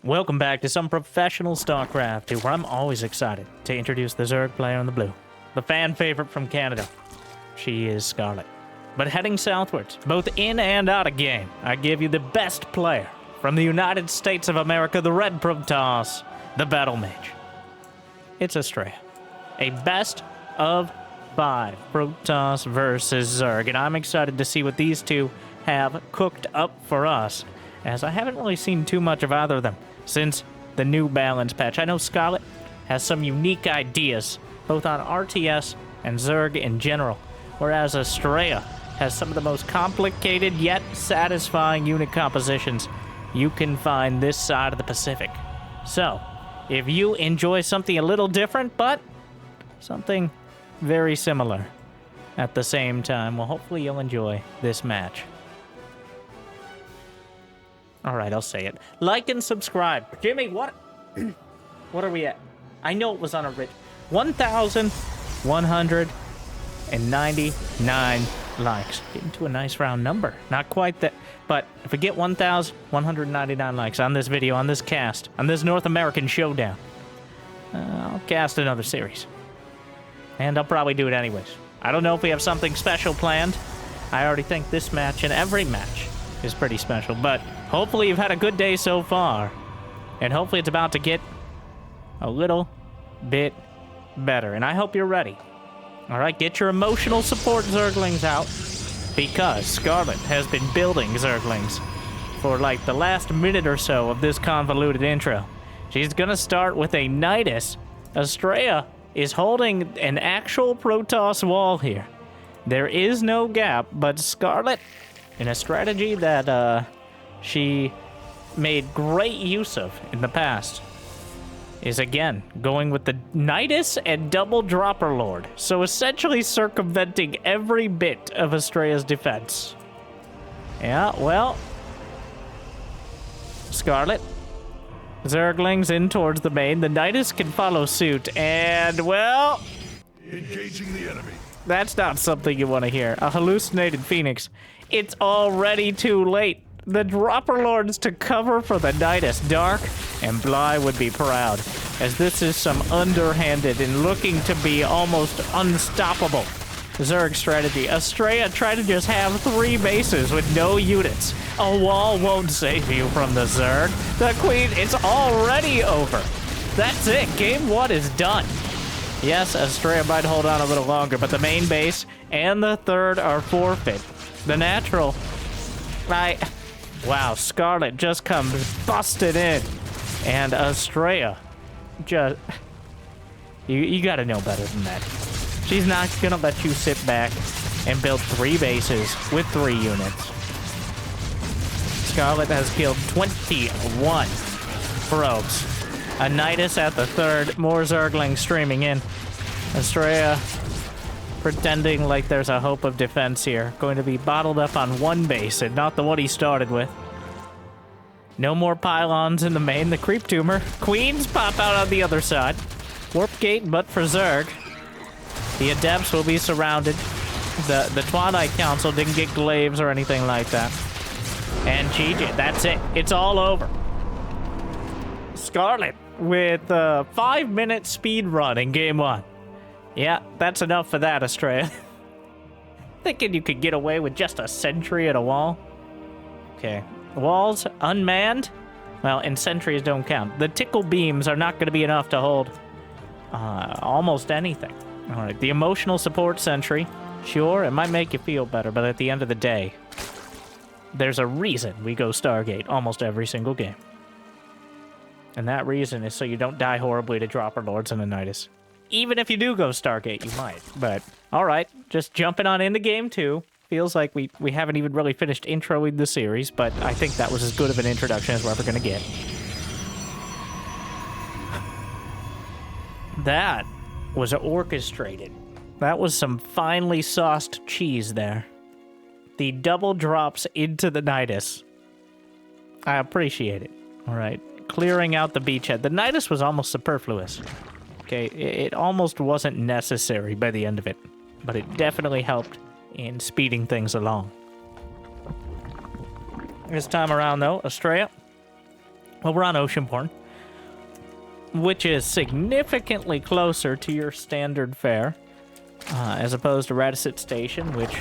Welcome back to some professional StarCraft, where I'm always excited to introduce the Zerg player in the blue. The fan favorite from Canada. She is Scarlett. But heading southwards, both in and out of game, I give you the best player from the United States of America, the Red Protoss, the Battle Mage. It's Astrea. A best of 5 Protoss versus Zerg, and I'm excited to see what these two have cooked up for us, as I haven't really seen too much of either of them since the new balance patch. I know Scarlett has some unique ideas, both on RTS and Zerg in general, whereas Astrea has some of the most complicated yet satisfying unit compositions you can find this side of the Pacific. So, if you enjoy something a little different, but something very similar at the same time, well, hopefully you'll enjoy this match. All right, I'll say it. Like and subscribe. Jimmy, what are we at? I know it was on a 1,199 likes. Getting to a nice round number. Not quite that, but if we get 1,199 likes on this video, on this cast, on this North American showdown, I'll cast another series. And I'll probably do it anyways. I don't know if we have something special planned. I already think this match and every match is pretty special, but hopefully you've had a good day so far, and hopefully it's about to get a little bit better, and I hope you're ready. All right, get your emotional support Zerglings out, because Scarlett has been building Zerglings for like the last minute or so of this convoluted intro. She's gonna start with a Nidus. Astrea is holding an actual Protoss wall here. There is no gap, but Scarlett, in a strategy that she made great use of in the past, is again going with the Nidus and double Dropper Lord, so essentially circumventing every bit of Astrea's defense. Yeah, well, Scarlett, Zerglings in towards the main. The Nidus can follow suit, and well, engaging the enemy. That's not something you want to hear. A hallucinated Phoenix. It's already too late. The Dropper Lord's to cover for the Nidus. Dark and Bly would be proud, as this is some underhanded and looking to be almost unstoppable Zerg strategy. Astrea tried to just have 3 bases with no units. A wall won't save you from the Zerg. The Queen, it's already over. That's it. Game 1 is done. Yes, Astrea might hold on a little longer, but the main base and the third are forfeit. The natural, wow, Scarlett just comes busted in, and Astrea just, you gotta know better than that. She's not gonna let you sit back and build 3 bases with 3 units. Scarlett has killed 21 probes. A Nidus at the third, more Zerglings streaming in. Astrea pretending like there's a hope of defense here. Going to be bottled up on 1 base and not the one he started with. No more pylons in the main. The creep tumor. Queens pop out on the other side. Warp gate, but for Zerg. The Adepts will be surrounded. The Twilight Council didn't get glaives or anything like that. And GG, that's it. It's all over. Scarlett with a 5-minute speed run in game 1. Yeah, that's enough for that, Astrea. Thinking you could get away with just a sentry at a wall? Okay. Walls unmanned? Well, and sentries don't count. The tickle beams are not going to be enough to hold almost anything. All right, the emotional support sentry. Sure, it might make you feel better, but at the end of the day, there's a reason we go Stargate almost every single game. And that reason is so you don't die horribly to Dropper Lords and a Nidus. Even if you do go Stargate, you might. But, alright, just jumping on into game 2. Feels like we haven't even really finished introing the series, but I think that was as good of an introduction as we're ever going to get. That was orchestrated. That was some finely sauced cheese there. The double drops into the Nidus. I appreciate it. Alright. Clearing out the beachhead. The Nidus was almost superfluous. Okay, it almost wasn't necessary by the end of it, but it definitely helped in speeding things along. This time around, though, Astrea Well, we're on Oceanborn, which is significantly closer to your standard fare, as opposed to Radisson Station, which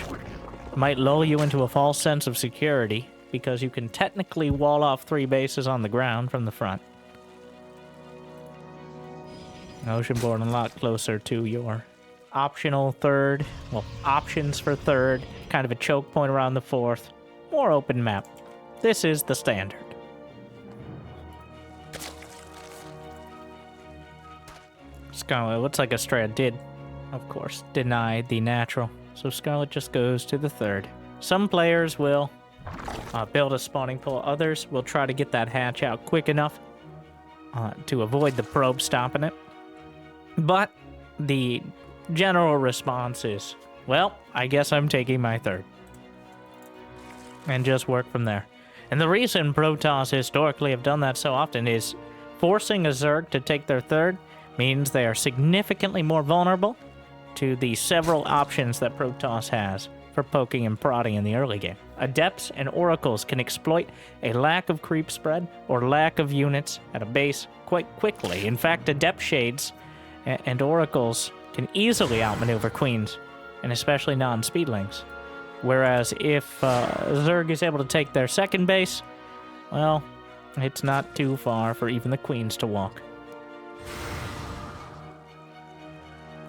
might lull you into a false sense of security, because you can technically wall off 3 bases on the ground from the front. Oceanborn a lot closer to your optional 3rd, well, options for 3rd, kind of a choke point around the 4th, more open map. This is the standard. Scarlett, looks like Astrea did, of course, deny the natural, so Scarlett just goes to the 3rd. Some players will build a spawning pool, others will try to get that hatch out quick enough to avoid the probe stopping it. But the general response is, well, I guess I'm taking my 3rd. And just work from there. And the reason Protoss historically have done that so often is forcing a Zerg to take their 3rd means they are significantly more vulnerable to the several options that Protoss has for poking and prodding in the early game. Adepts and Oracles can exploit a lack of creep spread or lack of units at a base quite quickly. In fact, Adept Shades and Oracles can easily outmaneuver Queens, and especially non-speedlings. Whereas if Zerg is able to take their 2nd base, well, it's not too far for even the Queens to walk.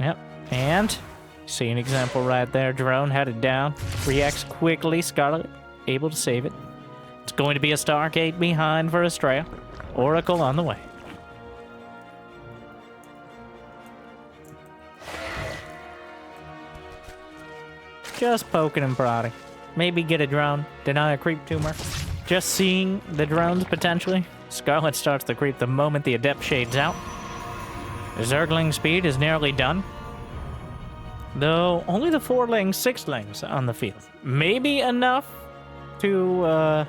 Yep, and see an example right there. Drone headed down, reacts quickly. Scarlett able to save it. It's going to be a Stargate behind for Astrea. Oracle on the way. Just poking and prodding. Maybe get a drone, deny a creep tumor. Just seeing the drones potentially. Scarlett starts the creep the moment the Adept Shade's out. The Zergling speed is nearly done. Though only the 4-lings, 6-lings on the field. Maybe enough to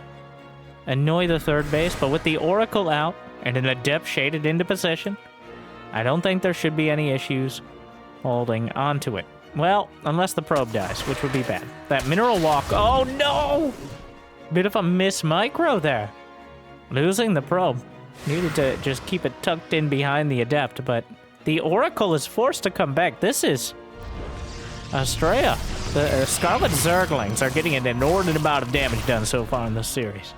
annoy the 3rd base, but with the Oracle out and an Adept shaded into position, I don't think there should be any issues holding onto it. Well, unless the probe dies, which would be bad. That mineral walk, oh no! Bit of a miss micro there. Losing the probe. Needed to just keep it tucked in behind the Adept, but the Oracle is forced to come back. This is Astrea. The Scarlet Zerglings are getting an inordinate amount of damage done so far in this series.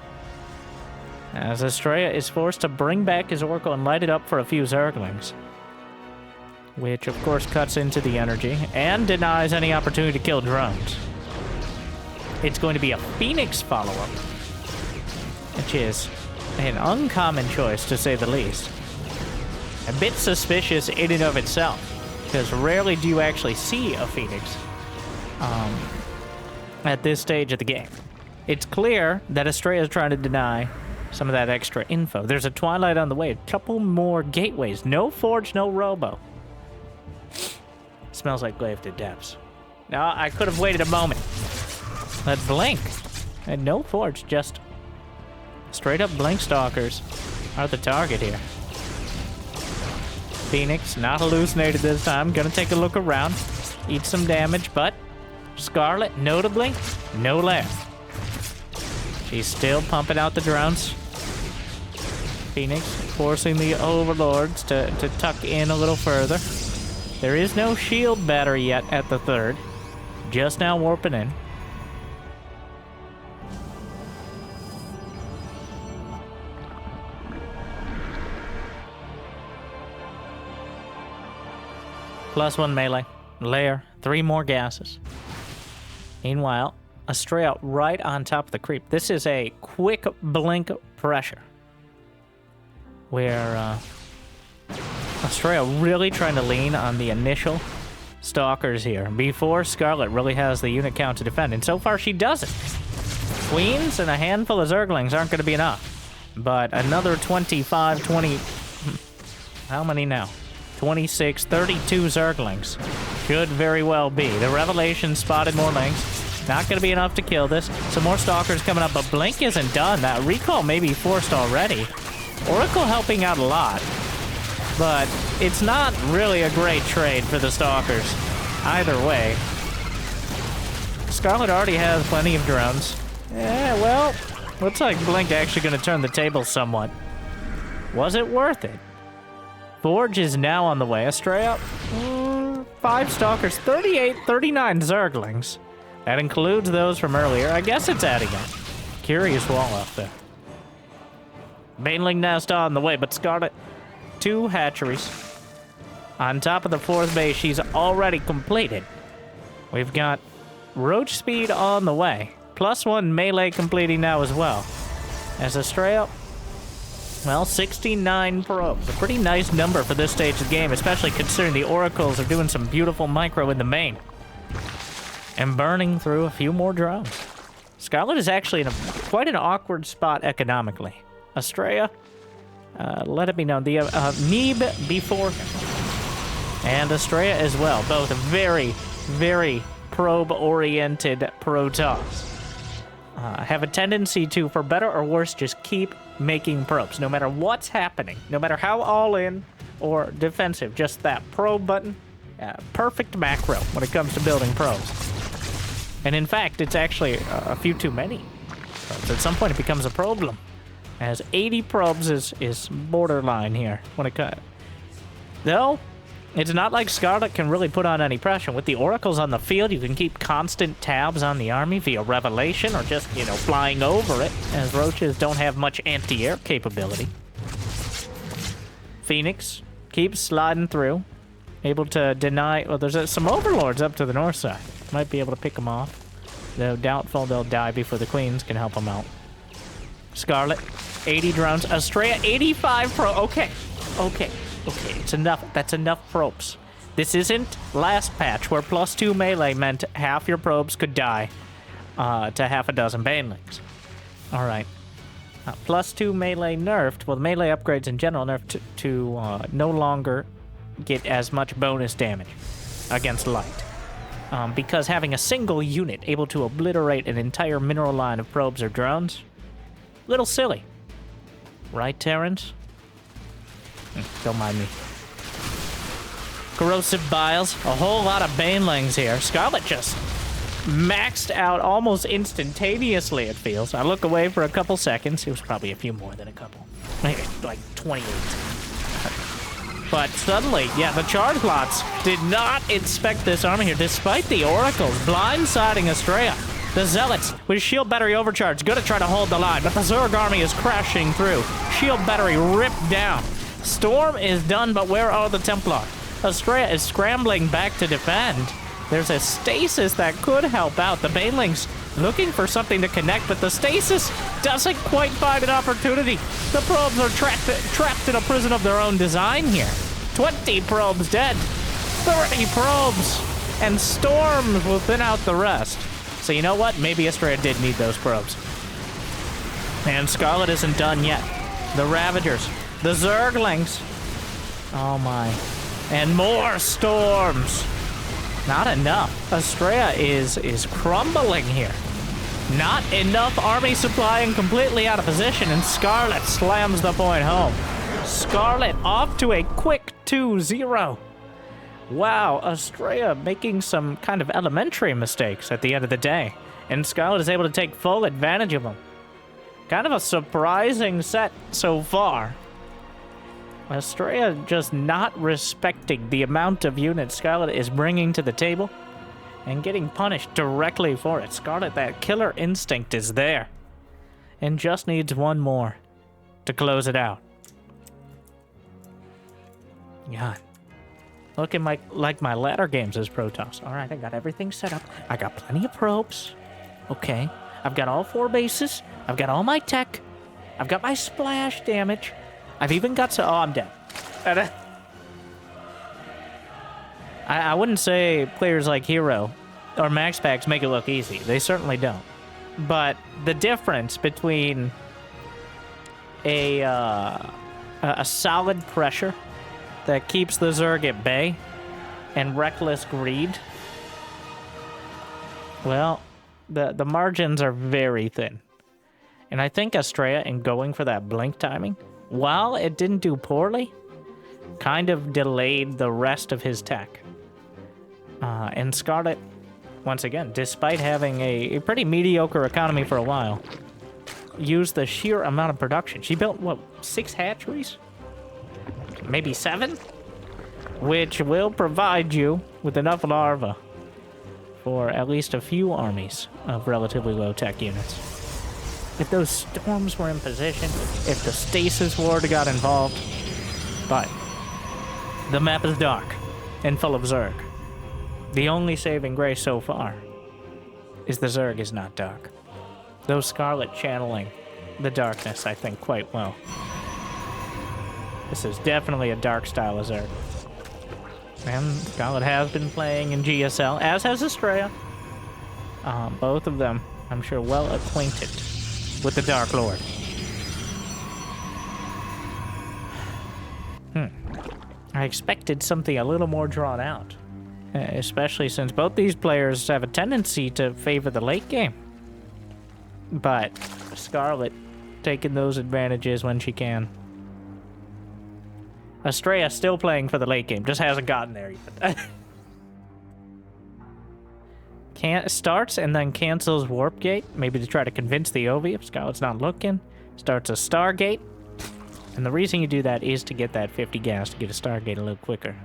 As Astrea is forced to bring back his Oracle and light it up for a few Zerglings. Which, of course, cuts into the energy and denies any opportunity to kill drones. It's going to be a Phoenix follow-up, which is an uncommon choice, to say the least. A bit suspicious in and of itself, because rarely do you actually see a Phoenix at this stage of the game. It's clear that Astrea is trying to deny some of that extra info. There's a Twilight on the way, a couple more gateways. No Forge, no Robo. Smells like Glaive to Depths. Now, I could have waited a moment. That Blink. And no Forge, just straight up Blink Stalkers are the target here. Phoenix, not hallucinated this time. Gonna take a look around. Eat some damage, but Scarlett, notably, no lair. She's still pumping out the drones. Phoenix forcing the Overlords to tuck in a little further. There is no shield battery yet at the 3rd. Just now warping in. +1 melee. Lair. 3 more gases. Meanwhile, Astrea right on top of the creep. This is a quick blink pressure. Where, Astrea really trying to lean on the initial Stalkers here before Scarlett really has the unit count to defend, and so far she doesn't. Queens and a handful of Zerglings aren't going to be enough, but another 25, 20... How many now? 26, 32 Zerglings should very well be. The Revelation spotted more links. Not going to be enough to kill this. Some more Stalkers coming up, but Blink isn't done. That recall may be forced already. Oracle helping out a lot. But it's not really a great trade for the Stalkers. Either way. Scarlett already has plenty of drones. Yeah, well, looks like Blink actually going to turn the table somewhat. Was it worth it? Forge is now on the way. Astrea, 5 Stalkers, 38, 39 Zerglings. That includes those from earlier. I guess it's adding up. Curious wall up there. Baneling nest on the way, but Scarlett, 2 hatcheries. On top of the 4th base, she's already completed. We've got roach speed on the way. +1 melee completing now as well. As Astrea, well, 69 probes. A pretty nice number for this stage of the game, especially considering the oracles are doing some beautiful micro in the main. And burning through a few more drones. Scarlett is actually in quite an awkward spot economically. Astrea, let it be known, the Neeb before him. And Astrea as well, both very, very probe-oriented Protoss. Have a tendency to, for better or worse, just keep making probes. No matter what's happening, no matter how all-in or defensive, just that probe button, perfect macro when it comes to building probes. And in fact, it's actually a few too many probes. At some point, it becomes a problem. As 80 probes is borderline here when it comes. Though, it's not like Scarlett can really put on any pressure. With the oracles on the field, you can keep constant tabs on the army via revelation or just, you know, flying over it, as roaches don't have much anti-air capability. Phoenix keeps sliding through, able to deny. Well, there's some overlords up to the north side. Might be able to pick them off, though doubtful they'll die before the queens can help them out. Scarlett, 80 drones. Astrea, 85 pro. Okay, it's enough. That's enough probes. This isn't last patch where +2 melee meant half your probes could die to half a dozen banelings. All right. +2 melee nerfed. Well, the melee upgrades in general nerfed to no longer get as much bonus damage against light. Because having a single unit able to obliterate an entire mineral line of probes or drones, little silly. Right, Terrence? Don't mind me. Corrosive Biles, a whole lot of banelings here. Scarlett just maxed out almost instantaneously, it feels. I look away for a couple seconds. It was probably a few more than a couple. Maybe like 28. But suddenly, yeah, the charge lots did not inspect this army here, despite the oracles blindsiding Astrea. The Zealots with shield battery overcharge, gonna try to hold the line, but the Zerg army is crashing through. Shield battery ripped down. Storm is done, but where are the Templar? Astrea is scrambling back to defend. There's a stasis that could help out. The banelings looking for something to connect, but the stasis doesn't quite find an opportunity. The probes are trapped in a prison of their own design here. 20 probes dead, 30 probes, and storms will thin out the rest. So you know what? Maybe Astrea did need those probes. And Scarlett isn't done yet. The Ravagers, the Zerglings. Oh my. And more storms. Not enough. Astrea is crumbling here. Not enough army supply and completely out of position, and Scarlett slams the point home. Scarlett off to a quick 2-0. Wow, Astrea making some kind of elementary mistakes at the end of the day, and Scarlett is able to take full advantage of them. Kind of a surprising set so far. Astrea just not respecting the amount of units Scarlett is bringing to the table and getting punished directly for it. Scarlett, that killer instinct is there and just needs one more to close it out. God. Looking like my latter games as Protoss. All right, I got everything set up. I got plenty of probes. Okay. I've got all 4 bases. I've got all my tech. I've got my splash damage. I've even got to... Oh, I'm dead. I wouldn't say players like Hero or Max Packs make it look easy. They certainly don't. But the difference between a solid pressure that keeps the Zerg at bay and reckless greed, well, the margins are very thin. And I think Astrea, in going for that blink timing, while it didn't do poorly, kind of delayed the rest of his tech. And Scarlett, once again, despite having a pretty mediocre economy for a while, use the sheer amount of production. She built, what, 6 hatcheries? Maybe 7? Which will provide you with enough larvae for at least a few armies of relatively low-tech units. If those storms were in position, if the stasis ward got involved, but the map is dark and full of Zerg. The only saving grace so far is the Zerg is not dark. Though Scarlett channeling the darkness, I think, quite well. This is definitely a dark style of Zerg. And Scarlett has been playing in GSL, as has Astrea. Both of them, I'm sure, well acquainted with the Dark Lord. I expected something a little more drawn out, especially since both these players have a tendency to favor the late game. But Scarlett taking those advantages when she can. Astrea still playing for the late game, just hasn't gotten there yet. Starts and then cancels Warp Gate, maybe to try to convince the Ovi if Scarlett's not looking. Starts a Stargate, and the reason you do that is to get that 50 gas to get a Stargate a little quicker.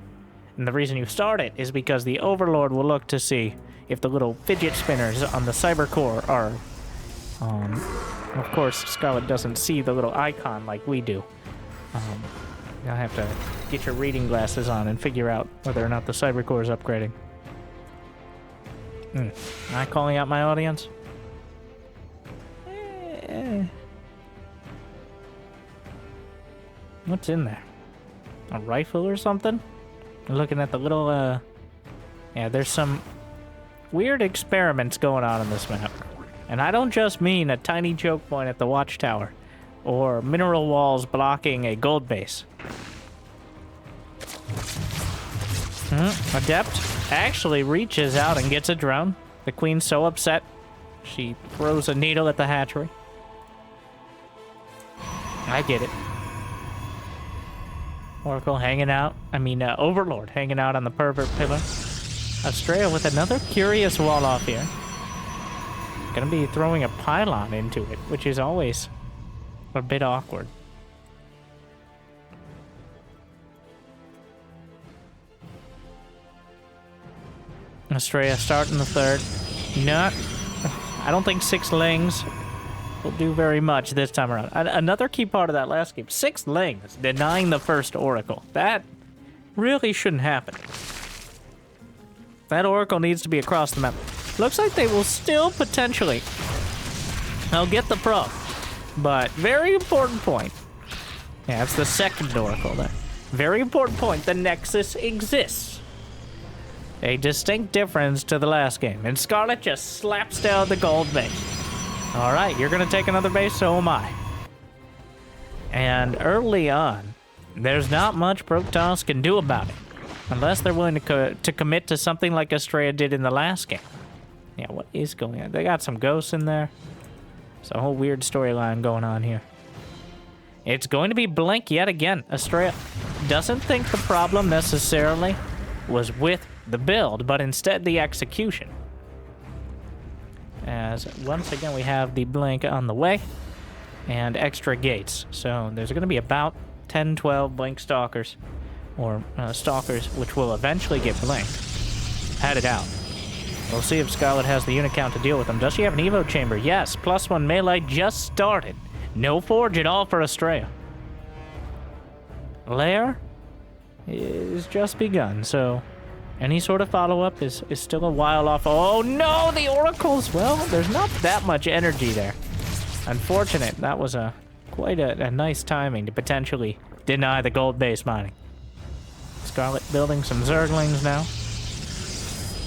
And the reason you start it is because the Overlord will look to see if the little fidget spinners on the Cyber Core are... of course, Scarlett doesn't see the little icon like we do. You'll have to get your reading glasses on and figure out whether or not the Cyber Core is upgrading. Am I calling out my audience? What's in there? A rifle or something? I'm looking at the little, yeah, there's some weird experiments going on in this map. And I don't just mean a tiny choke point at the watchtower, or mineral walls blocking a gold base. Adept actually reaches out and gets a drone. The queen's so upset, she throws a needle at the hatchery. I get it. Oracle hanging out. Overlord hanging out on the pervert pillar. Astrea with another curious wall off here. Gonna be throwing a pylon into it, which is always a bit awkward. Astrea starting the third. I don't think 6 Lings will do very much this time around. Another key part of that last game, 6 Lings denying the first Oracle. That really shouldn't happen. That Oracle needs to be across the map. Looks like they will still potentially... I'll get the probe. But very important point. Yeah, it's the second Oracle there. Very important point. The Nexus exists. A distinct difference to the last game. And Scarlett just slaps down the gold base. Alright, you're going to take another base, so am I. And early on, there's not much Protoss can do about it. Unless they're willing to commit to something like Astrea did in the last game. Yeah, what is going on? They got some ghosts in there. It's a whole weird storyline going on here. It's going to be Blink yet again. Astrea doesn't think the problem necessarily was with the build, but instead the execution. As once again we have the Blink on the way and extra gates. So there's going to be about 10, 12 Blink Stalkers, or Stalkers, which will eventually get blinked. Added out. We'll see if Scarlett has the unit count to deal with them. Does she have an Evo chamber? Yes. +1 melee just started. No forge at all for Astrea. Lair is just begun, so any sort of follow-up is still a while off. Oh no, the Oracles! Well, there's not that much energy there. Unfortunate. That was quite a nice timing to potentially deny the gold base mining. Scarlett building some Zerglings now.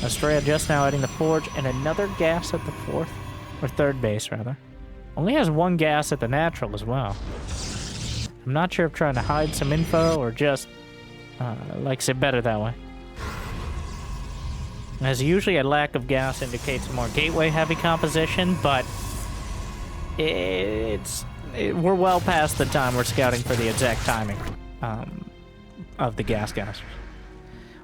Astrea just now adding the forge and another gas at the third base, rather. Only has 1 gas at the natural as well. I'm not sure if trying to hide some info or just likes it better that way. As usually, a lack of gas indicates a more gateway-heavy composition, but we're well past the time we're scouting for the exact timing of the gas gassers.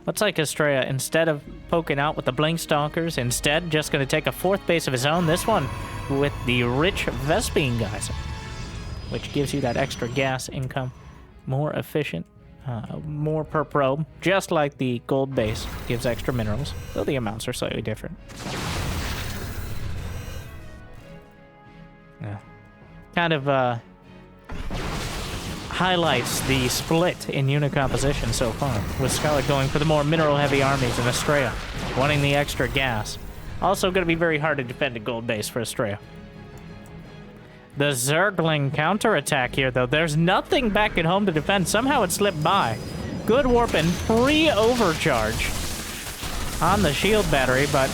Looks like Astrea, instead of poking out with the Blink Stalkers, instead just going to take a 4th base of his own. This one with the rich Vespene Geyser, which gives you that extra gas income. More efficient, more per probe, just like the gold base gives extra minerals, though the amounts are slightly different. Yeah. Kind of highlights the split in unit composition so far, with Scarlett going for the more mineral-heavy armies and Astrea wanting the extra gas. Also going to be very hard to defend a gold base for Astrea. The Zergling counterattack here, though. There's nothing back at home to defend. Somehow it slipped by. Good warp and pre-overcharge on the shield battery, but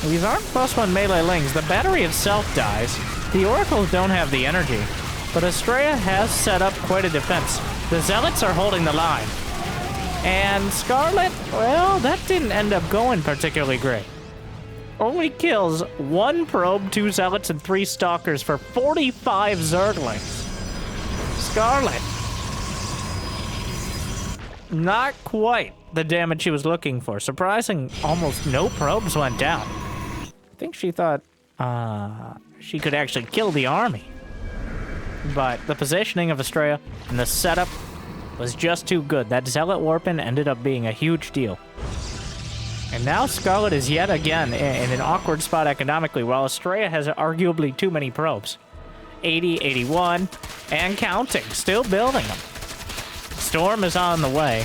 these aren't +1 melee lings. The battery itself dies. The oracles don't have the energy. But Astrea has set up quite a defense. The Zealots are holding the line. And Scarlett, well, that didn't end up going particularly great. Only kills 1 probe, 2 Zealots, and 3 Stalkers for 45 Zerglings. Scarlett. Not quite the damage she was looking for. Surprising, almost no probes went down. I think she thought she could actually kill the army. But the positioning of Astrea and the setup was just too good. That Zealot Warpin ended up being a huge deal. And now Scarlett is yet again in an awkward spot economically, while Astrea has arguably too many probes. 80, 81, and counting. Still building them. Storm is on the way.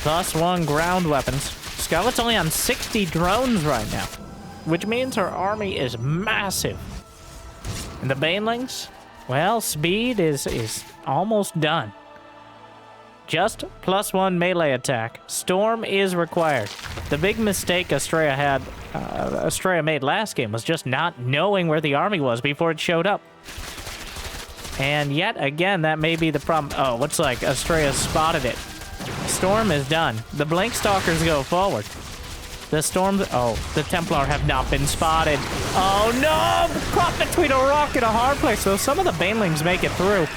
+1 ground weapons. Scarlett's only on 60 drones right now, which means her army is massive. And the Banelings? Well, speed is almost done. Just +1 melee attack. Storm is required. The big mistake Astrea made last game was just not knowing where the army was before it showed up. And yet again, that may be the problem. Oh, looks like Astrea spotted it. Storm is done. The Blink Stalkers go forward. The Storms... Oh, the Templar have not been spotted. Oh, no! Caught between a rock and a hard place, though some of the Banelings make it through.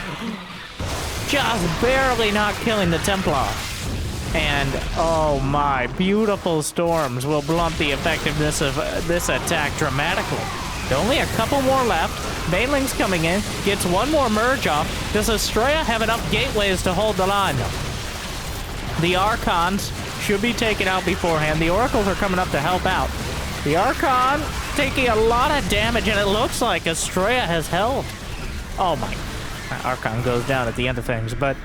Just barely not killing the Templar. And, oh my, beautiful Storms will blunt the effectiveness of this attack dramatically. Only a couple more left. Banelings coming in. Gets 1 more merge off. Does Astrea have enough gateways to hold the line? No. The Archons should be taken out beforehand. The Oracles are coming up to help out. The Archon taking a lot of damage, and it looks like Astrea has held. Oh my. Archon goes down at the end of things, but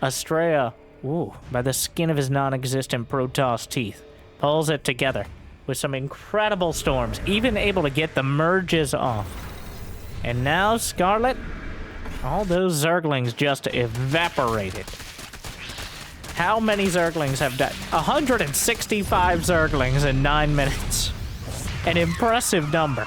Astrea, ooh, by the skin of his non-existent Protoss teeth, pulls it together with some incredible storms, even able to get the merges off. And now Scarlett, all those Zerglings just evaporated. How many Zerglings have died? 165 Zerglings in 9 minutes. An impressive number.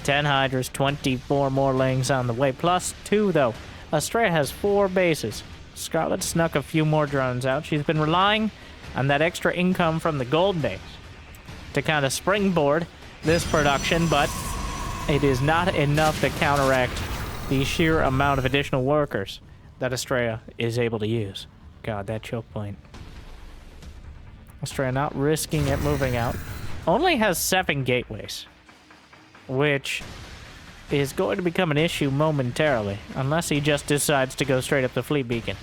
10 Hydras, 24 more lings on the way. +2, though. Astrea has 4 bases. Scarlett snuck a few more drones out. She's been relying on that extra income from the gold base to kind of springboard this production, but it is not enough to counteract the sheer amount of additional workers that Astrea is able to use. God, that choke point. Astrea not risking it moving out. Only has 7 gateways, which is going to become an issue momentarily, unless he just decides to go straight up the fleet beacon.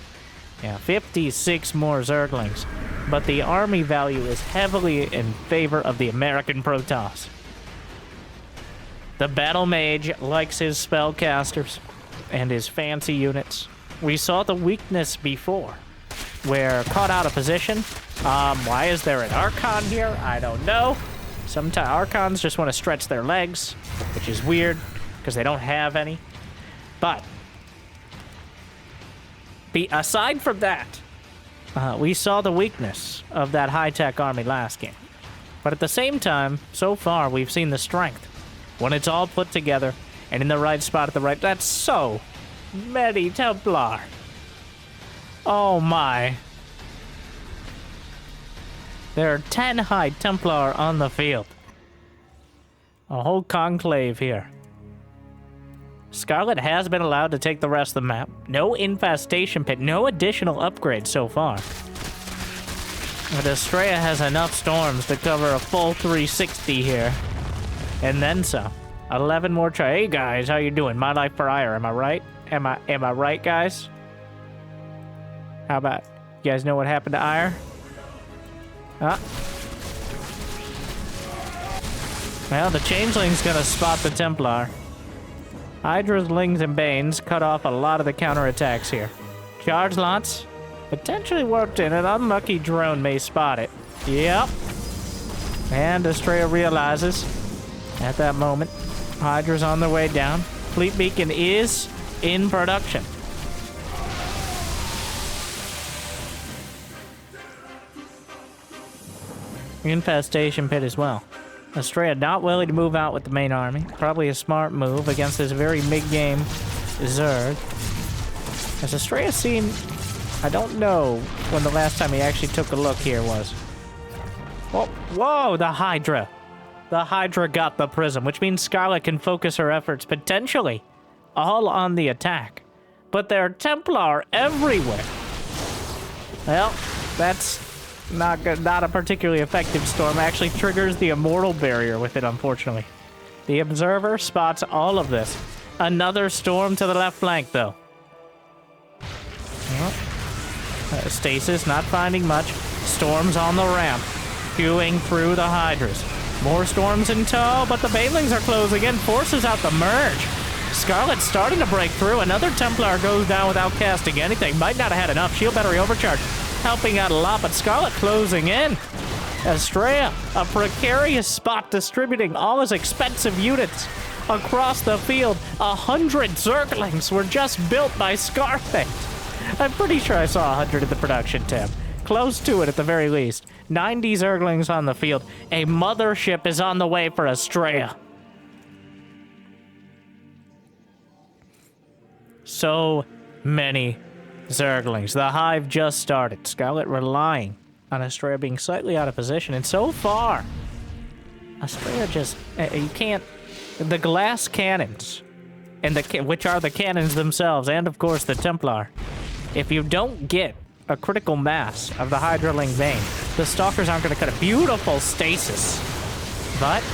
Yeah, 56 more Zerglings, but the army value is heavily in favor of the American Protoss. The Battle Mage likes his spellcasters and his fancy units. We saw the weakness before, where caught out of position. Why is there an Archon here? I don't know. Sometimes Archons just want to stretch their legs, which is weird, because they don't have any. But, aside from that, we saw the weakness of that high-tech army last game. But at the same time, so far, we've seen the strength. When it's all put together, and in the right spot at the right... That's so many Templar. Oh my. There are 10 High Templar on the field. A whole conclave here. Scarlett has been allowed to take the rest of the map. No infestation pit, no additional upgrades so far. But Astrea has enough storms to cover a full 360 here. And then some. 11 more try. Hey guys, how you doing? My life for ire, am I right? Am I right, guys? How about, you guys know what happened to ire? Huh? Well, the Changeling's gonna spot the Templar. Hydras, Lings, and Banes cut off a lot of the counterattacks here. Charge Lots potentially warped in. An unlucky drone may spot it. Yep. And Astrea realizes at that moment, Hydra's on their way down. Fleet Beacon is in production. Infestation Pit as well. Astrea not willing to move out with the main army. Probably a smart move against this very mid-game Zerg. Has Astrea seen... I don't know when the last time he actually took a look here was. Whoa, whoa, the Hydra. The Hydra got the Prism, which means Scarlett can focus her efforts potentially all on the attack. But there are Templar everywhere. Well, that's not good, not a particularly effective storm. Actually triggers the Immortal Barrier with it, unfortunately. The Observer spots all of this. Another storm to the left flank, though. Well, Stasis not finding much. Storms on the ramp, queuing through the Hydras. More storms in tow, but the Banelings are closing in, forces out the merge. Scarlett's starting to break through. Another Templar goes down without casting anything. Might not have had enough. Shield battery overcharge, helping out a lot, but Scarlett closing in. Astrea, a precarious spot, distributing all his expensive units across the field. 100 Zerglings were just built by Scarlett. I'm pretty sure I saw 100 in the production tab. Close to it at the very least. 90 Zerglings on the field. A mothership is on the way for Astrea. So many Zerglings. The Hive just started. Scarlett relying on Astrea being slightly out of position. And so far, Astrea just... you can't... The glass cannons, and which are the cannons themselves, and of course the Templar. If you don't get a critical mass of the Hydraling Vein, the Stalkers aren't going to cut a beautiful stasis. But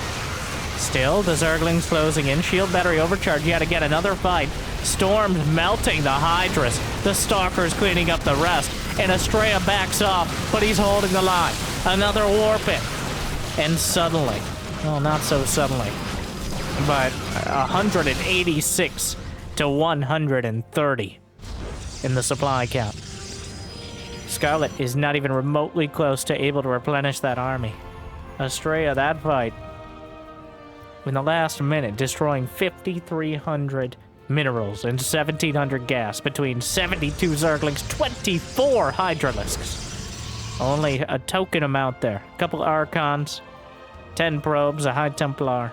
still, the Zerglings closing in. Shield battery overcharge yet again. Another fight. Storms melting the Hydras. The Stalkers cleaning up the rest. And Astrea backs off, but he's holding the line. Another warp it. And suddenly, well, not so suddenly, but 186 to 130 in the supply count. Scarlett is not even remotely close to able to replenish that army. Astrea, that fight, in the last minute, destroying 5,300 minerals and 1,700 gas between 72 Zerglings, 24 Hydralisks. Only a token amount there. A couple Archons, 10 probes, a High Templar.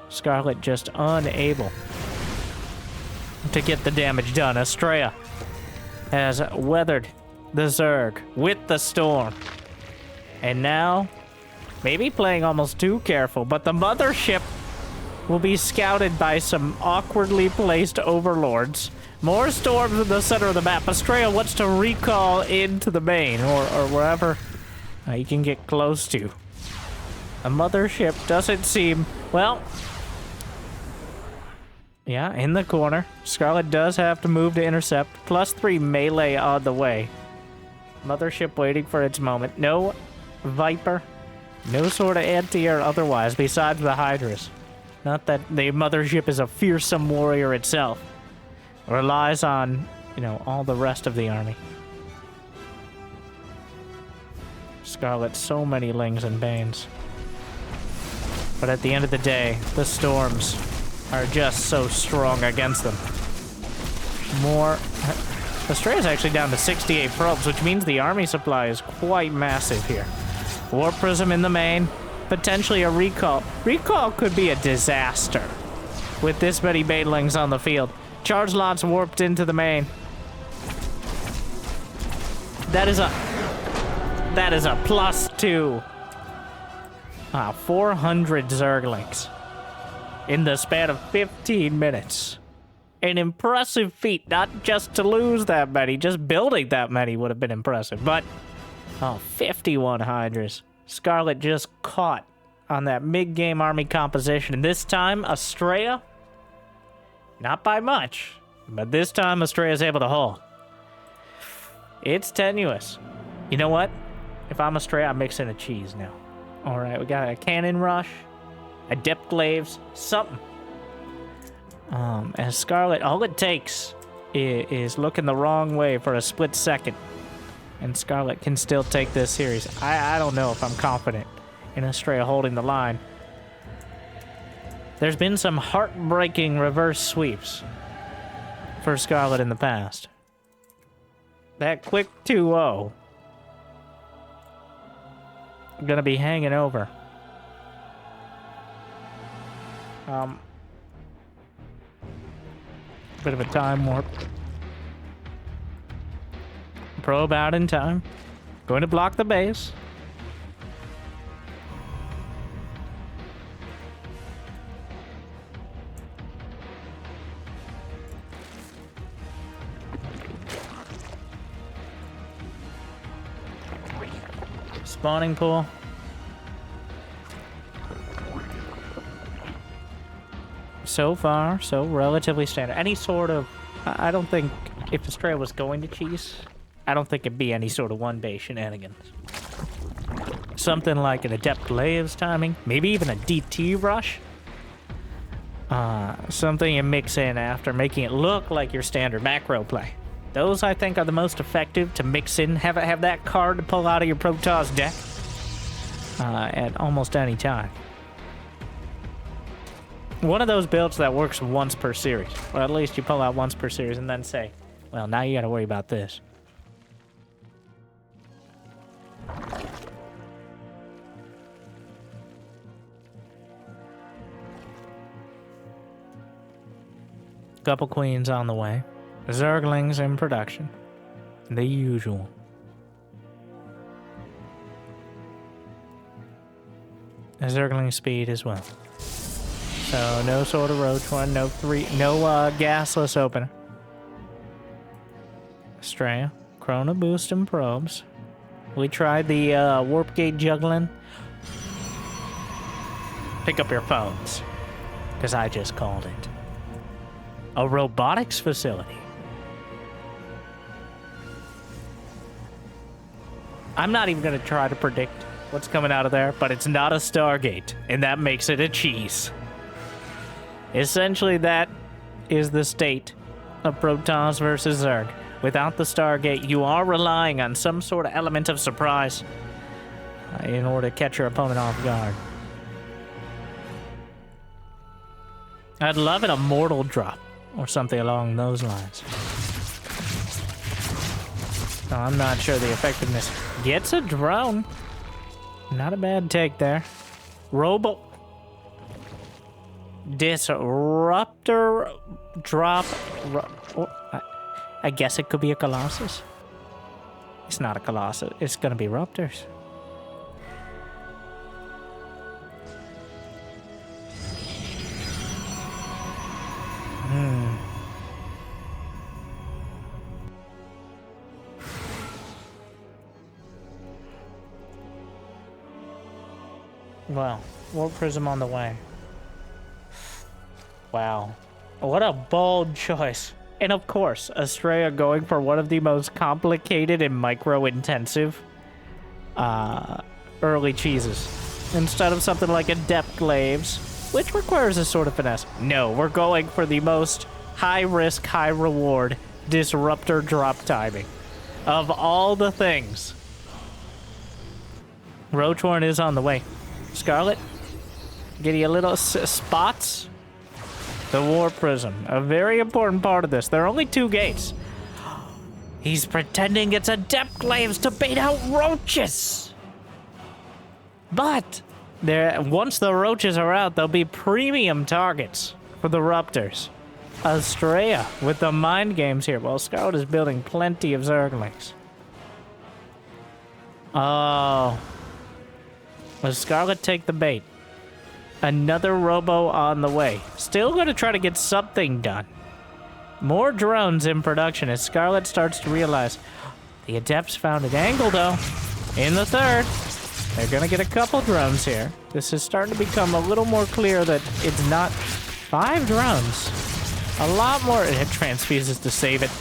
Scarlett just unable to get the damage done. Astrea has weathered the Zerg with the storm. And now, maybe playing almost too careful, but the mothership will be scouted by some awkwardly placed overlords. More storms in the center of the map. Astrea wants to recall into the main, or wherever you can get close to. A mothership doesn't seem... Well... Yeah, in the corner. Scarlett does have to move to intercept. +3 melee on the way. Mothership waiting for its moment. No Viper. No sort of anti-air otherwise besides the Hydras. Not that the mothership is a fearsome warrior itself. Relies on, you know, all the rest of the army. Scarlett, so many Lings and Banes. But at the end of the day, the storms are just so strong against them. More... Astrea's actually down to 68 probes, which means the army supply is quite massive here. Warp Prism in the main. Potentially a recall. Recall could be a disaster with this many Banelings on the field. Charge Lots warped into the main. That is a +2. 400 Zerglings in the span of 15 minutes. An impressive feat, not just to lose that many, just building that many would have been impressive. But, oh, 51 Hydras. Scarlett just caught on that mid-game army composition. And this time, Astrea, not by much, but this time Astrea is able to hold. It's tenuous. You know what? If I'm Astrea, I'm mixing a cheese now. All right, we got a cannon rush, adept glaives, something. And Scarlett, all it takes is looking the wrong way for a split second, and Scarlett can still take this series. I don't know if I'm confident in Astrea holding the line. There's been some heartbreaking reverse sweeps for Scarlett in the past. That quick 2-0 gonna be hanging over. Bit of a time warp. Probe out in time. Going to block the base. Spawning pool. So far, so relatively standard. Any sort of... I don't think... If Astrea was going to cheese, I don't think it'd be any sort of one-base shenanigans. Something like an Adept Glaives timing. Maybe even a DT rush. Something you mix in after, making it look like your standard macro play. Those, I think, are the most effective to mix in. Have that card to pull out of your Protoss deck at almost any time. One of those builds that works once per series. Or at least you pull out once per series and then say, well, now you gotta worry about this. Couple queens on the way. Zerglings in production. The usual. A Zergling speed as well. So no sort of roach one, no gasless opener. Astrea, Chrono Boost and probes. We tried the warp gate juggling. Pick up your phones, because I just called it. A robotics facility. I'm not even going to try to predict what's coming out of there, but it's not a Stargate, and that makes it a cheese. Essentially, that is the state of Protoss versus Zerg. Without the Stargate, you are relying on some sort of element of surprise in order to catch your opponent off guard. I'd love an immortal drop or something along those lines. No, I'm not sure the effectiveness. Gets a drone. Not a bad take there. Robo... Disruptor drop. I guess it could be a Colossus. It's not a Colossus. It's gonna be Raptors. Well, Warp Prism on the way. Wow. What a bold choice. And of course, Astrea going for one of the most complicated and micro-intensive early cheeses. Instead of something like Adept Glaives, which requires a sort of finesse. No, we're going for the most high-risk, high-reward Disruptor drop timing. Of all the things. Roachhorn is on the way. Scarlett, get you a little spots. The Warp Prism, a very important part of this. There are only 2 gates. He's pretending it's Adept Glaives to bait out roaches. But once the roaches are out, there'll be premium targets for the Raptors. Astrea with the mind games here. Well, Scarlett is building plenty of Zerglings. Oh. Will Scarlett take the bait? Another Robo on the way. Still going to try to get something done. More drones in production as Scarlett starts to realize the Adepts found an angle, though. In the third, they're gonna get a couple drones here. This is starting to become a little more clear that it's not 5 drones. A lot more. It transfuses to save it.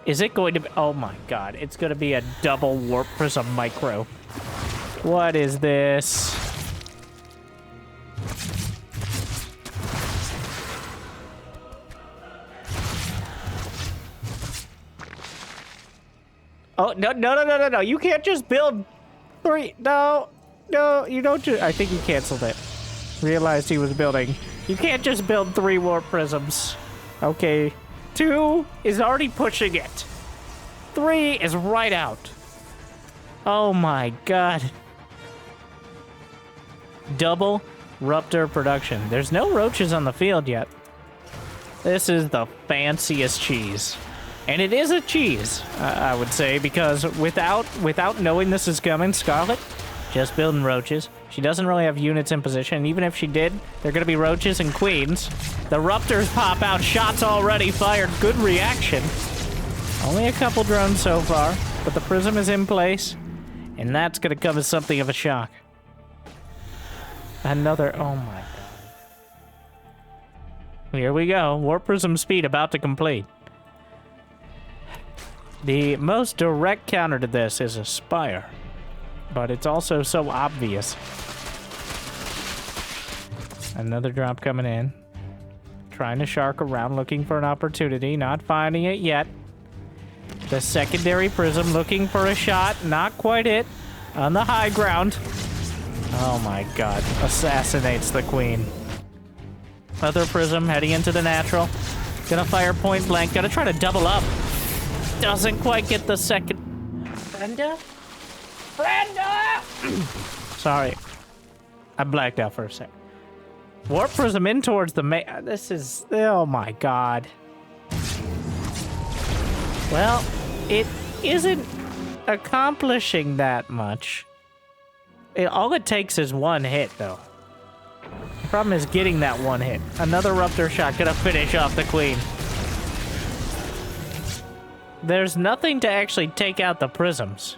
Is it going to be? Oh my god, it's gonna be a double warp prism micro. What is this? Oh, no. You can't just build 3. No, you don't just. I think he canceled it. Realized he was building. You can't just build 3 warp prisms. Okay. 2 is already pushing it. 3 is right out. Oh my god. Double Ruptor production. There's no roaches on the field yet. This is the fanciest cheese. And it is a cheese, I would say, because without knowing this is coming, Scarlett just building roaches. She doesn't really have units in position, and even if she did, they're going to be roaches and queens. The Ruptors pop out, shots already fired, good reaction. Only a couple drones so far, but the prism is in place, and that's going to come as something of a shock. Another, oh my god. Here we go, warp prism speed about to complete. The most direct counter to this is a Spire, but it's also so obvious. Another drop coming in. Trying to shark around, looking for an opportunity, not finding it yet. The secondary prism looking for a shot, not quite it. On the high ground. Oh my god, assassinates the queen. Other prism heading into the natural. Gonna fire point blank, gonna try to double up. Doesn't quite get the second. Brenda? Sorry. I blacked out for a sec. Warp prism in towards the this is, oh my god. Well, it isn't accomplishing that much. All it takes is 1 hit, though. The problem is getting that 1 hit. Another Ruptor shot gonna finish off the queen. There's nothing to actually take out the prisms.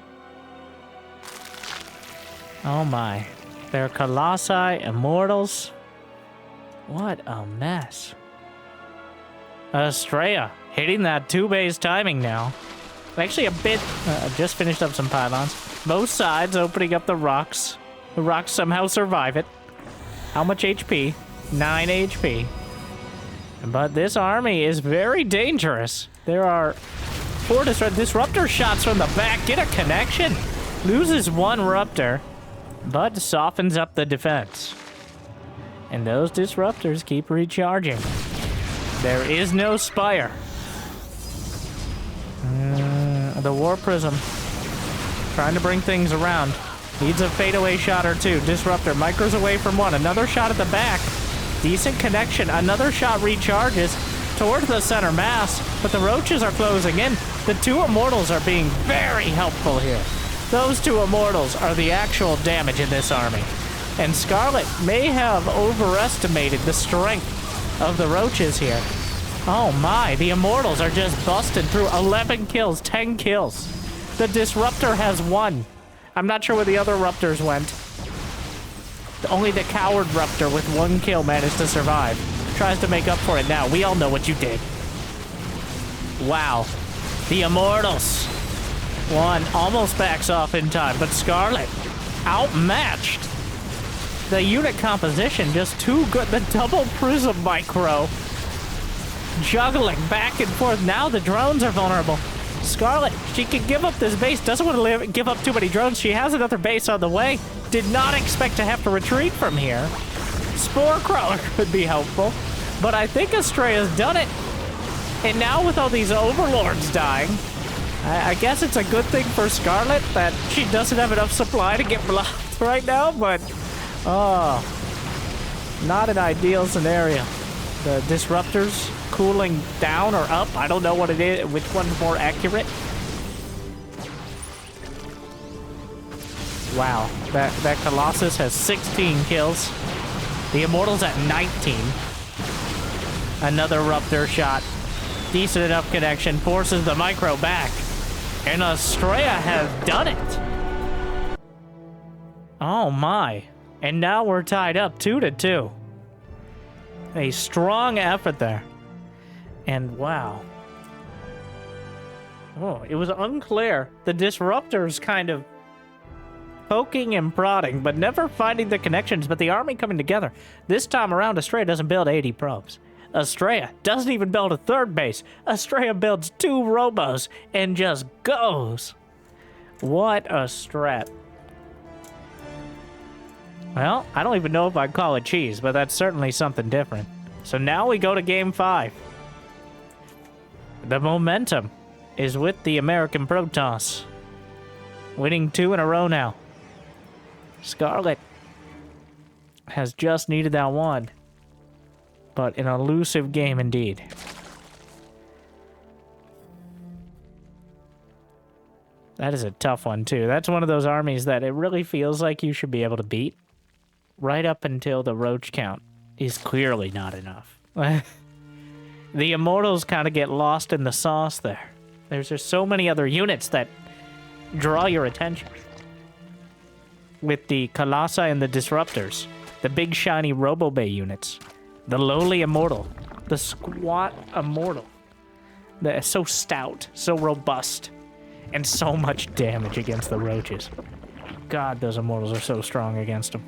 Oh my. They're Colossi, Immortals. What a mess. Astrea hitting that 2-base timing now. Actually a bit, just finished up some pylons. Both sides opening up the rocks. The rocks somehow survive it. How much HP? 9 HP. But this army is very dangerous. There are 4 disruptor shots from the back. Get a connection. Loses 1 Ruptor, but softens up the defense. And those disruptors keep recharging. There is no Spire. The War Prism. Trying to bring things around. Needs a fadeaway shot or 2. Disruptor micros away from 1. Another shot at the back. Decent connection. Another shot recharges towards the center mass, but the roaches are closing in. The 2 Immortals are being very helpful here. Those 2 Immortals are the actual damage in this army. And Scarlett may have overestimated the strength of the roaches here. Oh my, the Immortals are just busted through 11 kills, 10 kills. The Disruptor has 1. I'm not sure where the other Ruptors went. Only the Coward Ruptor with 1 kill managed to survive. Tries to make up for it now. We all know what you did. Wow. The Immortals. 1 almost backs off in time, but Scarlett outmatched. The unit composition just too good. The double prism micro. Juggling back and forth. Now the drones are vulnerable. Scarlett, she can give up this base. Doesn't want to give up too many drones. She has another base on the way. Did not expect to have to retreat from here. Spore Crawler could be helpful. But I think Astrea's done it. And now with all these Overlords dying, I guess it's a good thing for Scarlett that she doesn't have enough supply to get blocked right now, but oh, not an ideal scenario. The Disruptors cooling down or up, I don't know what it is, which one's more accurate. Wow, that Colossus has 16 kills. The Immortal's at 19. Another Ruptor shot. Decent enough connection. Forces the micro back. And Astrea has done it. Oh my. And now we're tied up 2-2. A strong effort there. And wow. Oh, it was unclear. The Disruptors kind of poking and prodding, but never finding the connections, but the army coming together. This time around, Astrea doesn't build 80 probes. Astrea doesn't even build a third base. Astrea builds 2 robos and just goes. What a strat. Well, I don't even know if I'd call it cheese, but that's certainly something different. So now we go to Game 5. The momentum is with the American Protoss. Winning 2 in a row now. Scarlett has just needed that one. But an elusive game indeed. That is a tough one, too. That's one of those armies that it really feels like you should be able to beat. Right up until the roach count is clearly not enough. The Immortals kind of get lost in the sauce there. There's just so many other units that draw your attention. With the Colossi and the Disruptors, the big shiny Robo-Bay units, the lowly Immortal, the squat Immortal. They're so stout, so robust, and so much damage against the roaches. God, those Immortals are so strong against them.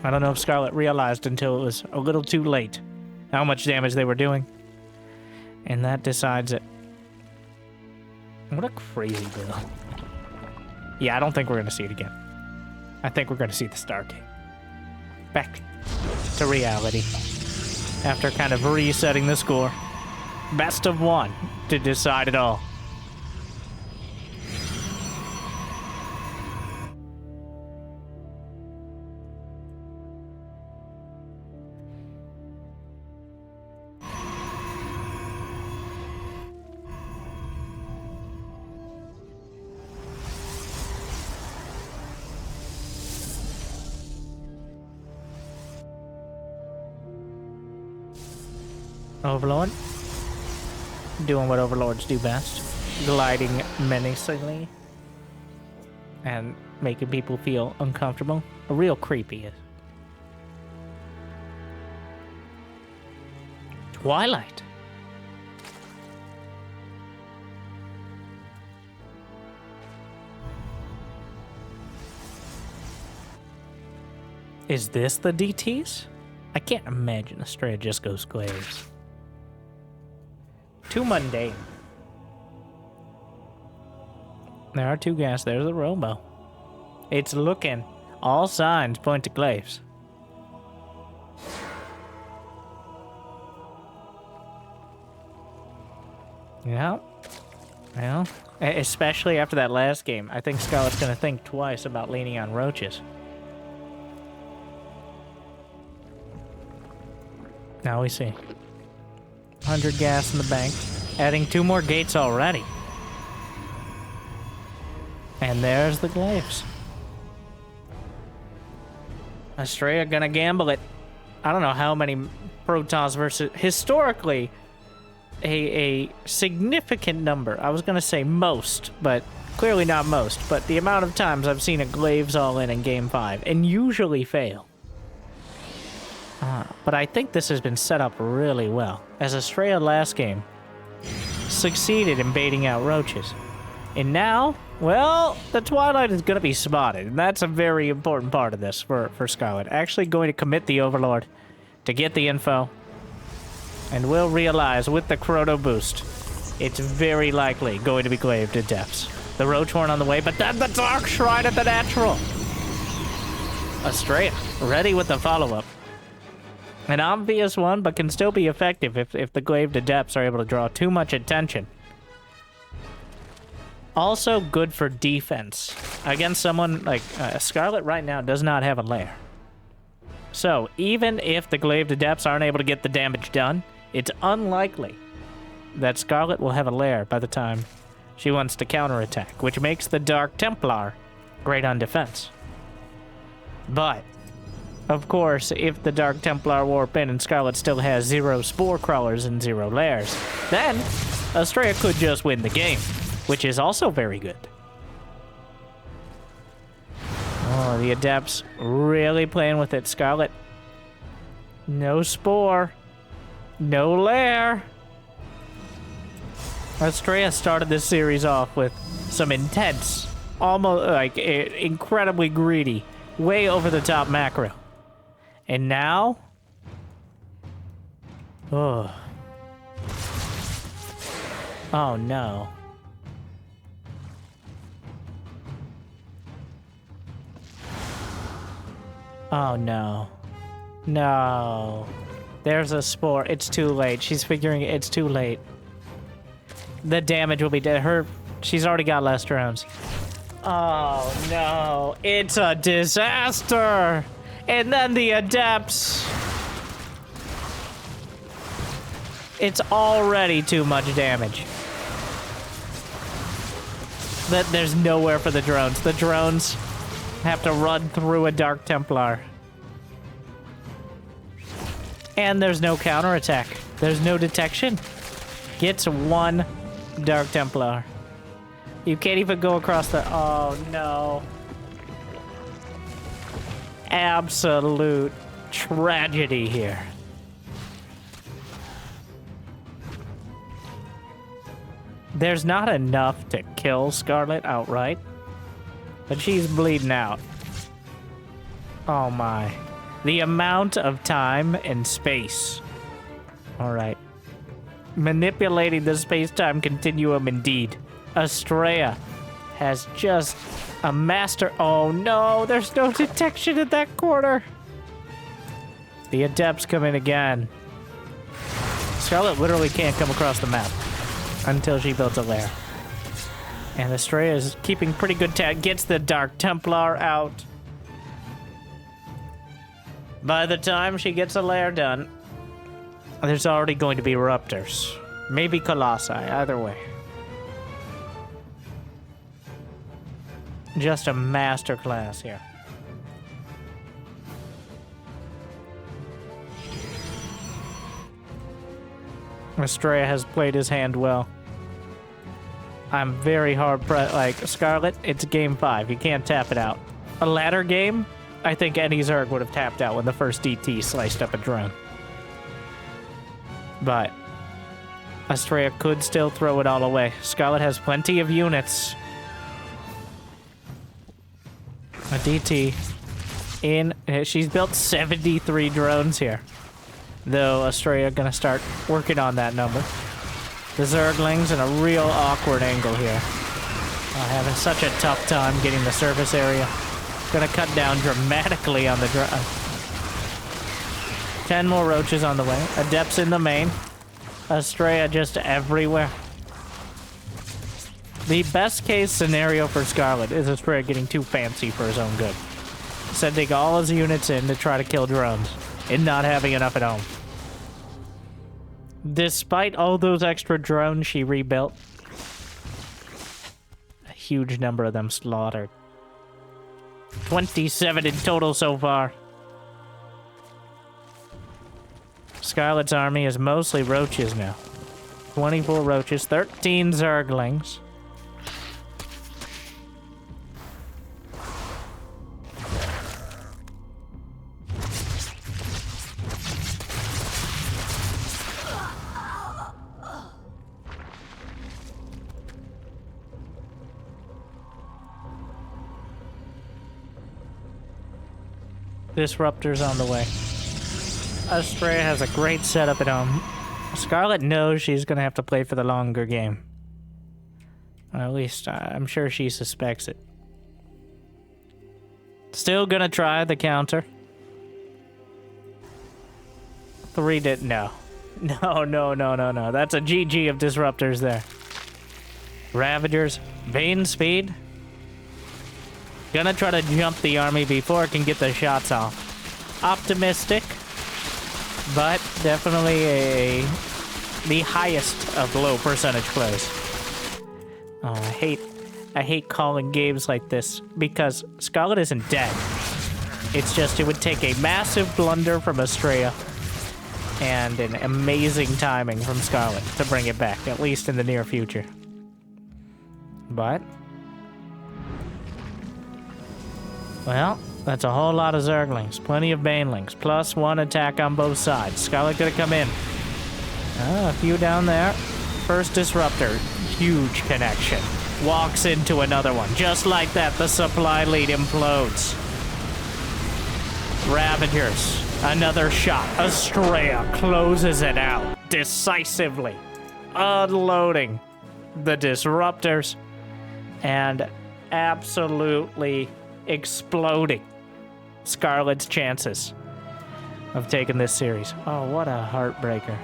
I don't know if Scarlett realized until it was a little too late how much damage they were doing. And that decides it. What a crazy build. Yeah, I don't think we're going to see it again. I think we're going to see the Stargate. Back to reality. After kind of resetting the score. Best of 1 to decide it all. Overlord. Doing what Overlords do best. Gliding menacingly. And making people feel uncomfortable. A real creepy is. Twilight. Is this the DTs? I can't imagine Astrea just goes Glaives. Too mundane. There are 2 gas. There's the Robo. It's looking. All signs point to Glaives. Yeah. Well, especially after that last game, I think Scarlett's going to think twice about leaning on roaches. Now we see. 100 gas in the bank. Adding 2 more gates already. And there's the Glaives. Astrea gonna gamble it. I don't know how many Protoss versus... Historically, a significant number. I was gonna say most, but clearly not most. But the amount of times I've seen a Glaives all in Game 5, and usually fail. But I think this has been set up really well, as Astrea last game succeeded in baiting out roaches. And now, well, the Twilight is going to be spotted, and that's a very important part of this for Scarlett. Actually going to commit the Overlord to get the info, and we'll realize with the Chrono boost, it's very likely going to be Glaive to depths. The Roach Horn on the way, but then the Dark Shrine at the natural. Astrea ready with the follow-up. An obvious one, but can still be effective if the Glaive to depths are able to draw too much attention. Also good for defense. Against someone like Scarlett right now does not have a lair. So even if the Glaive to depths aren't able to get the damage done, it's unlikely that Scarlett will have a lair by the time she wants to counterattack, which makes the Dark Templar great on defense. But Of course, if the Dark Templar warp in and Scarlett still has 0 spore crawlers and 0 lairs, then Astrea could just win the game, which is also very good. Oh, the Adepts really playing with it. Scarlett, no spore, no lair. Astrea started this series off with some intense, almost like incredibly greedy, way over the top macro. And now, oh no. Oh no. No. There's a spore. It's too late. She's figuring it's too late. The damage will be dead. She's already got less drones. Oh no. It's a disaster. And then the Adepts. It's already too much damage. There's nowhere for the drones. The drones have to run through a Dark Templar. And there's no counterattack. There's no detection. Gets 1 Dark Templar. You can't even go across the... Oh, no. Absolute tragedy here. There's not enough to kill Scarlett outright, but she's bleeding out. Oh my. The amount of time and space. All right. Manipulating the space-time continuum indeed. Astrea has just a master... Oh no, there's no detection in that corner. The Adepts come in again. Scarlett literally can't come across the map until she builds a lair. And Astrea is keeping pretty good tab. Gets the Dark Templar out. By the time she gets a lair done, there's already going to be Raptors. Maybe Colossi, either way. Just a masterclass here. Astrea has played his hand well. I'm very hard pressed. Like, Scarlett, it's game 5. You can't tap it out. A ladder game, I think any Zerg would have tapped out when the first DT sliced up a drone. But Astrea could still throw it all away. Scarlett has plenty of units. A DT in. She's built 73 drones here. Though Astrea gonna start working on that number. The Zerglings in a real awkward angle here. Having such a tough time getting the surface area. Gonna cut down dramatically on the 10 more roaches on the way. Adepts in the main. Astrea just everywhere. The best case scenario for Scarlett is Astrea getting too fancy for his own good. Sending all his units in to try to kill drones and not having enough at home. Despite all those extra drones she rebuilt, a huge number of them slaughtered. 27 in total so far. Scarlett's army is mostly roaches now. 24 roaches, 13 Zerglings. Disruptors on the way. Astrea has a great setup at home. Scarlett knows she's gonna have to play for the longer game. At least I'm sure she suspects it. Still gonna try the counter. 3 did no. No. That's a GG of disruptors there. Ravagers, vein speed. Gonna try to jump the army before it can get the shots off. Optimistic, but definitely the highest of low percentage plays. Oh, I hate calling games like this because Scarlett isn't dead. It's just it would take a massive blunder from Astrea and an amazing timing from Scarlett to bring it back, at least in the near future. But, well, that's a whole lot of Zerglings, plenty of Banelings, plus one attack on both sides. Scarlett gonna come in. A few down there. First Disruptor, huge connection. Walks into another one. Just like that, the supply lead implodes. Ravagers, another shot. Astrea closes it out decisively, unloading the Disruptors and absolutely exploding Scarlett's chances of taking this series. Oh, what a heartbreaker.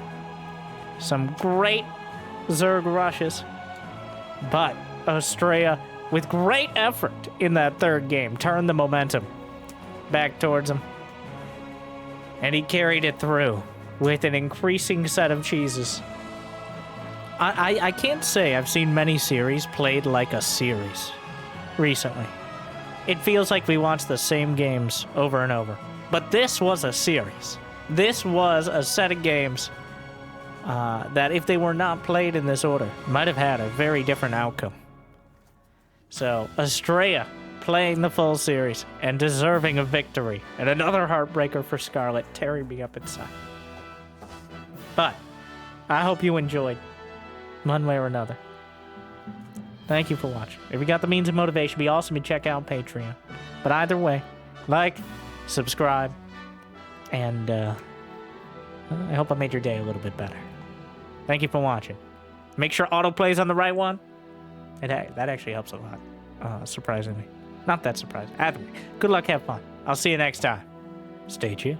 Some great Zerg rushes, but Astrea, with great effort in that third game, turned the momentum back towards him. And he carried it through with an increasing set of cheeses. I can't say I've seen many series played like a series recently. It feels like we watch the same games over and over. But this was a series. This was a set of games that, if they were not played in this order, might have had a very different outcome. So, Astrea playing the full series and deserving a victory. And another heartbreaker for Scarlett, tearing me up inside. But I hope you enjoyed, one way or another. Thank you for watching. If you got the means and motivation, be awesome to check out Patreon. But either way, like, subscribe, and I hope I made your day a little bit better. Thank you for watching. Make sure autoplay's on the right one. That actually helps a lot, surprisingly. Not that surprising. Either way, good luck, have fun. I'll see you next time. Stay chill.